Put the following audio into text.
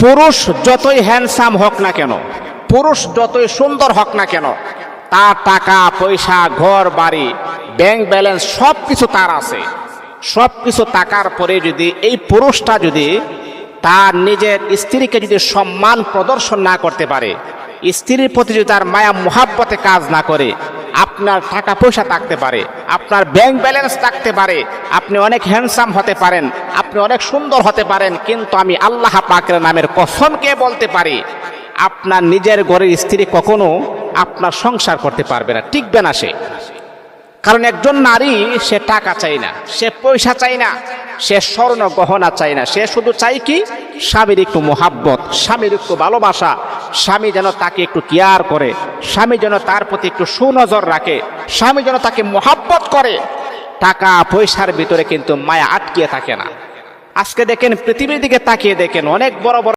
পুরুষ যতই হ্যান্ডসাম হোক না কেন, পুরুষ যতই সুন্দর হোক না কেন, তার টাকা পয়সা, ঘর বাড়ি, ব্যাংক ব্যালেন্স সব কিছু তার আছে। সব কিছু টাকার পরে যদি এই পুরুষটা যদি তার নিজের স্ত্রীকে যদি সম্মান প্রদর্শন না করতে পারে, স্ত্রীর প্রতি যদি তার মায়া মোহাব্বতে কাজ না করে, আপনার টাকা পয়সা থাকতে পারে, আপনার ব্যাংক ব্যালেন্স থাকতে পারে, আপনি অনেক হ্যান্ডসাম হতে পারেন, আপনি অনেক সুন্দর হতে পারেন, কিন্তু আমি আল্লাহ পাকের নামের কসমকে বলতে পারি, আপনার নিজের ঘরের স্ত্রী কখনো আপনার সংসার করতে পারবে না, টিকবে না সে। কারণ একজন নারী সে টাকা চাই না, সে পয়সা চাই না, সে স্বর্ণ গহনা চাই না, সে শুধু চাই কি স্বামীর একটু মোহাব্বত, স্বামীর একটু ভালোবাসা, স্বামী যেন তাকে একটু কেয়ার করে, স্বামী যেন তার প্রতি একটু সুনজর রাখে, স্বামী যেন তাকে মোহাব্বত করে। টাকা পয়সার ভিতরে কিন্তু মায়া আটকিয়ে থাকে না। আজকে দেখেন পৃথিবীর দিকে তাকিয়ে দেখেন, অনেক বড় বড়